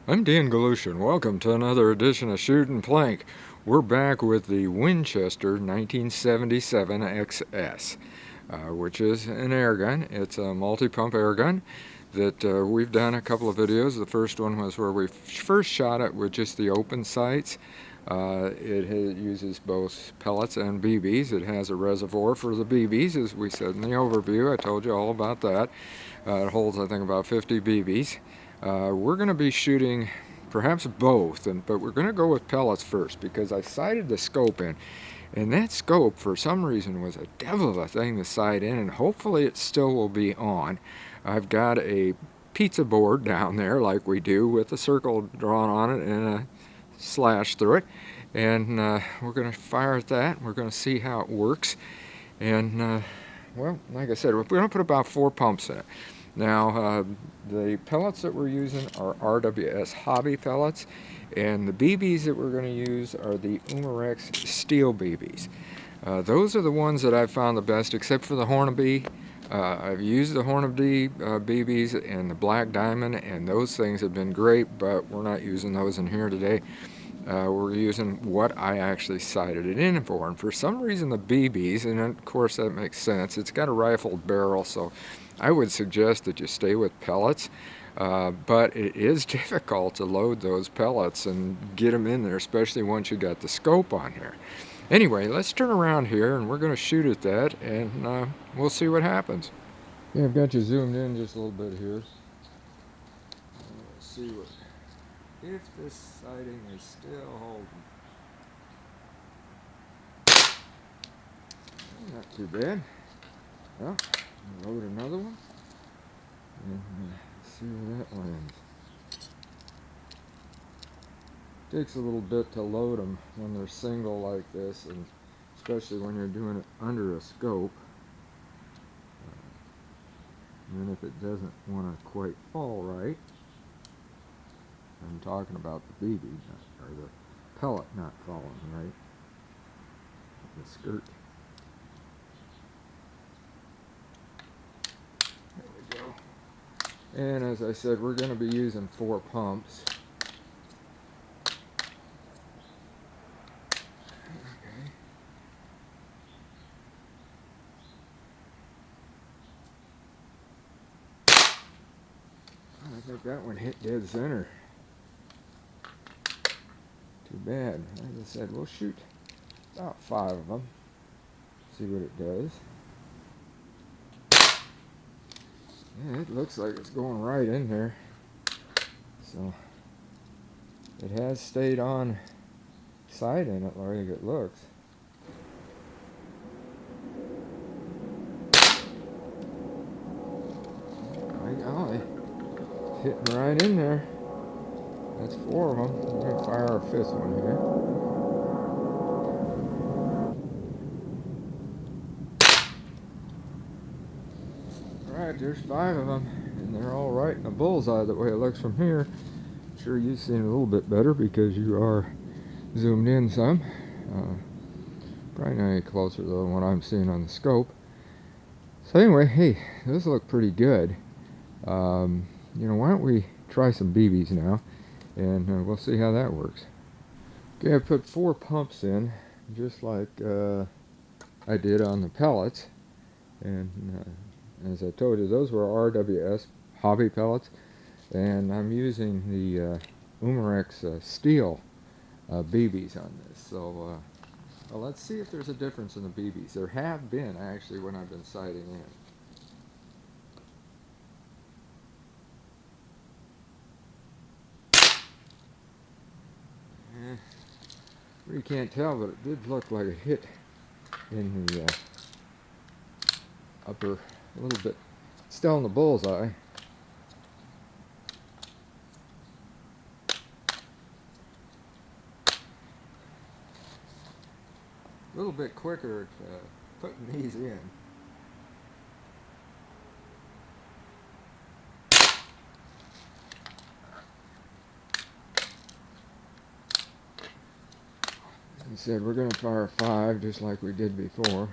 I'm Dan Galushan. Welcome to another edition of Shootin' Plink. We're back with the Winchester 1977 XS, which is an air gun. It's a multi-pump air gun that we've done a couple of videos. The first one was where we first shot it with just the open sights. It uses both pellets and BBs. It has a reservoir for the BBs, as we said in the overview. I told you all about that. It holds, I think, about 50 BBs. We're going to be shooting perhaps both, but we're going to go with pellets first because I sighted the scope in, and that scope for some reason was a devil of a thing to sight in, and hopefully it still will be on. I've got a pizza board down there like we do with a circle drawn on it and a slash through it, and we're going to fire at that. We're going to see how it works, and well, like I said, we're going to put about 4 pumps in it. Now, the pellets that we're using are RWS hobby pellets, and the BBs that we're going to use are the Umarex steel BBs. Those are the ones that I've found the best, except for the Hornady. I've used the Hornady BBs and the Black Diamond, and those things have been great, but we're not using those in here today. We're using what I actually sighted it in for, and for some reason the BBs, and of course that makes sense, it's got a rifled barrel, so I would suggest that you stay with pellets, but it is difficult to load those pellets and get them in there, especially once you got the scope on here. Anyway, let's turn around here and we're going to shoot at that, and we'll see what happens. Yeah, I've got you zoomed in just a little bit here. Let's see if this sighting is still holding. Not too bad. Well, load another one and see where that lands. Takes a little bit to load them when they're single like this, and especially when you're doing it under a scope. And if it doesn't want to quite fall right, I'm talking about the BB, or the pellet not falling right, the skirt. There we go. And as I said, we're going to be using 4 pumps. Okay. I think that one hit dead center. Too bad. As I said, we'll shoot about 5 of them. See what it does. Yeah, it looks like it's going right in there. So it has stayed on sight in it like it looks. By golly, it's hitting right in there. That's 4 of them. We're going to fire our 5th one here. Alright, there's 5 of them, and they're all right in the bullseye the way it looks from here. I'm sure you've seen it a little bit better because you are zoomed in some. Probably not any closer though than what I'm seeing on the scope. So anyway, hey, those look pretty good. You know, why don't we try some BBs now, and we'll see how that works. Okay, I put 4 pumps in, just like I did on the pellets, and as I told you, those were RWS hobby pellets, and I'm using the Umarex steel BBs on this. So well, let's see if there's a difference in the BBs. There have been, actually, when I've been sighting in. You can't tell, but it did look like a hit in the upper, a little bit, still in the bullseye. A little bit quicker at putting these in. He said we're going to fire 5 just like we did before.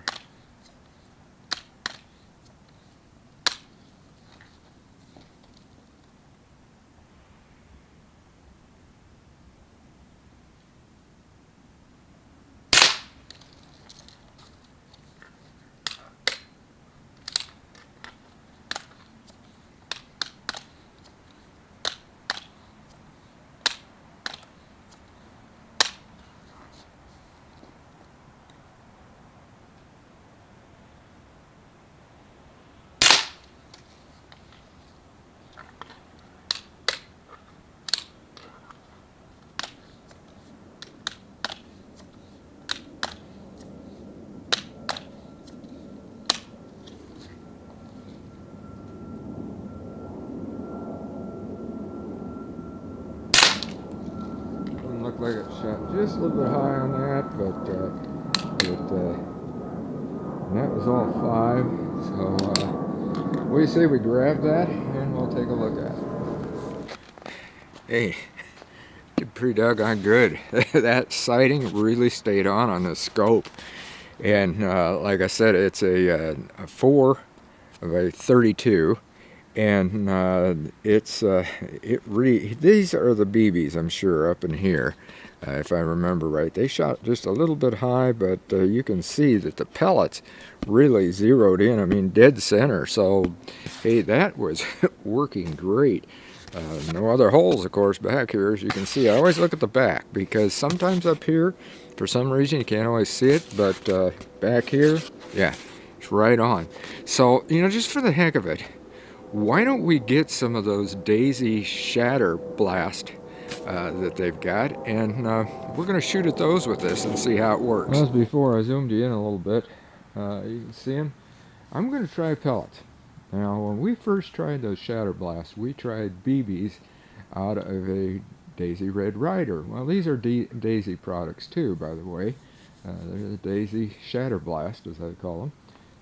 like it shot just a little bit high on that, and that was all 5. So what do you say we grab that and we'll take a look at it. Hey, did pretty doggone good. That sighting really stayed on the scope. And like I said, it's a 4 of a 32. And these are the BBs, I'm sure, up in here, if I remember right. They shot just a little bit high, but you can see that the pellets really zeroed in, I mean, dead center. So, hey, that was working great. No other holes, of course, back here, as you can see. I always look at the back, because sometimes up here, for some reason, you can't always see it, but back here, yeah, it's right on. So, you know, just for the heck of it, why don't we get some of those Daisy Shatter Blast that they've got, and we're going to shoot at those with this and see how it works. As before, I zoomed you in a little bit. You can see them. I'm going to try pellets. Now, when we first tried those Shatter Blasts, we tried BBs out of a Daisy Red Ryder. Well, these are Daisy products too, by the way. They're the Daisy Shatter Blast, as I call them.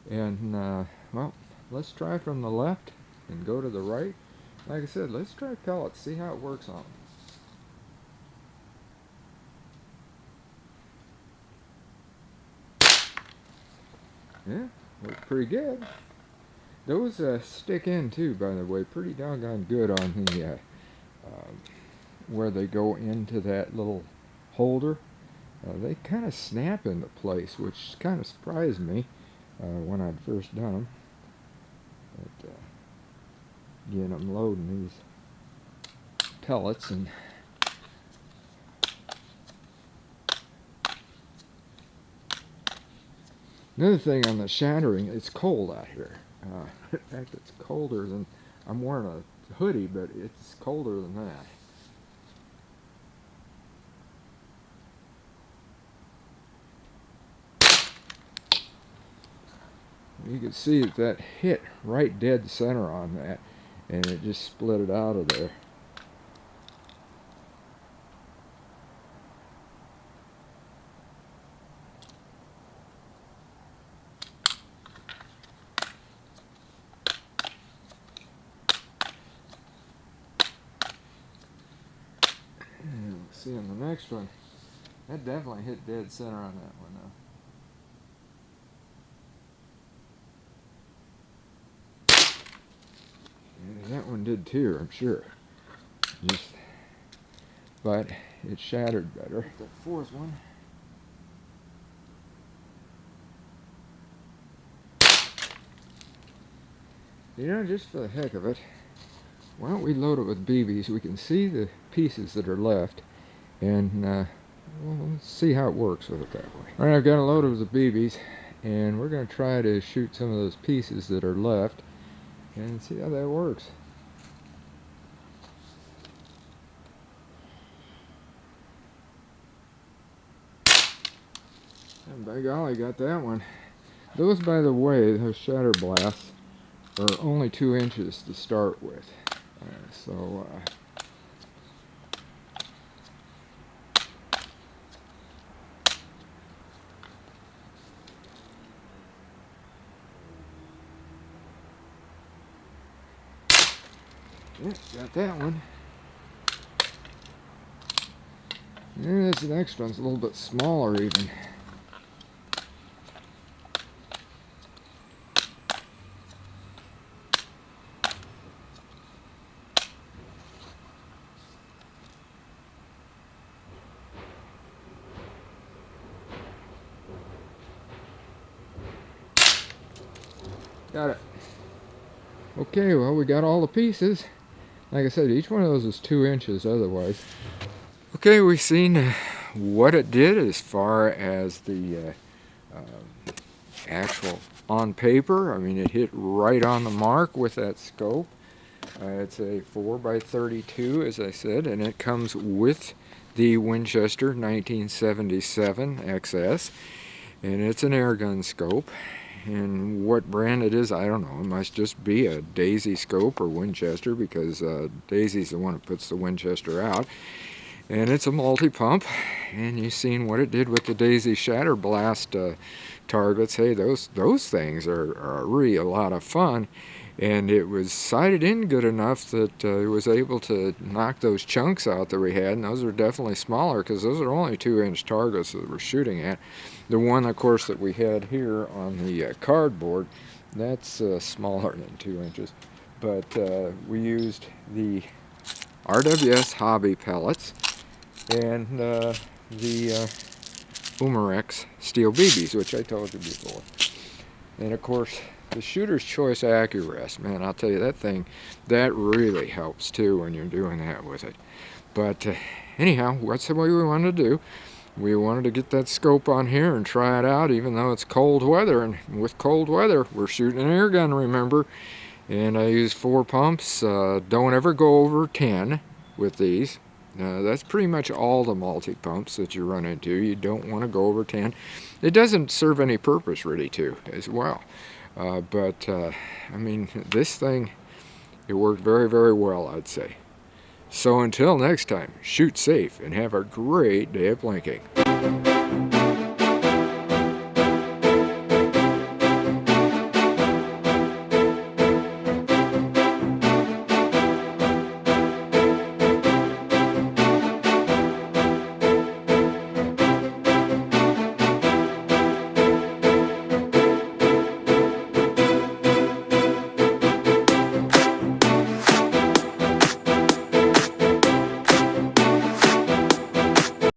And, well, let's try from the left and go to the right. Like I said, let's try pellets, see how it works on them. Yeah, works pretty good. Those stick in too, by the way, pretty doggone good on the where they go into that little holder. They kind of snap into place, which kind of surprised me when I'd first done them. But, again, I'm loading these pellets, and another thing on the shattering, it's cold out here. In fact, it's colder than, I'm wearing a hoodie, but it's colder than that. You can see that hit right dead center on that, and it just split it out of there. And we'll see on the next one, that definitely hit dead center on that one though. That one did too, I'm sure. But it shattered better. The fourth one. You know, just for the heck of it, why don't we load it with BBs? We can see the pieces that are left, and well, let's see how it works with it that way. Alright, I've got it loaded with the BBs, and we're going to try to shoot some of those pieces that are left and see how that works. And by golly, got that one. Those, by the way, those Shatter Blasts are only 2 inches to start with. Yeah, got that one. And this next one's a little bit smaller even. Got it. Okay, well, we got all the pieces. Like I said, each one of those is 2 inches otherwise. Okay, we've seen what it did as far as the actual on paper. I mean, it hit right on the mark with that scope. It's a 4x32, as I said, and it comes with the Winchester 1977 XS, and it's an airgun scope. And what brand it is, I don't know. It must just be a Daisy scope or Winchester, because Daisy's the one who puts the Winchester out. And it's a multi-pump, and you've seen what it did with the Daisy Shatter Blast targets. Hey, those things are really a lot of fun, and it was sighted in good enough that it was able to knock those chunks out that we had, and those are definitely smaller because those are only 2-inch targets that we're shooting at. The one, of course, that we had here on the cardboard, that's smaller than 2 inches, but we used the RWS Hobby pellets and the Umarex steel BBs, which I told you before. And of course, the Shooter's Choice AccuRest, man, I'll tell you, that thing, that really helps too when you're doing that with it. But anyhow, that's the way we wanted to do. We wanted to get that scope on here and try it out, even though it's cold weather. And with cold weather, we're shooting an air gun, remember. And I use 4 pumps. Don't ever go over 10 with these. That's pretty much all the multi-pumps that you run into. You don't want to go over 10. It doesn't serve any purpose really to as well. I mean, this thing, it worked very, very well, I'd say. So until next time, shoot safe and have a great day of plinking.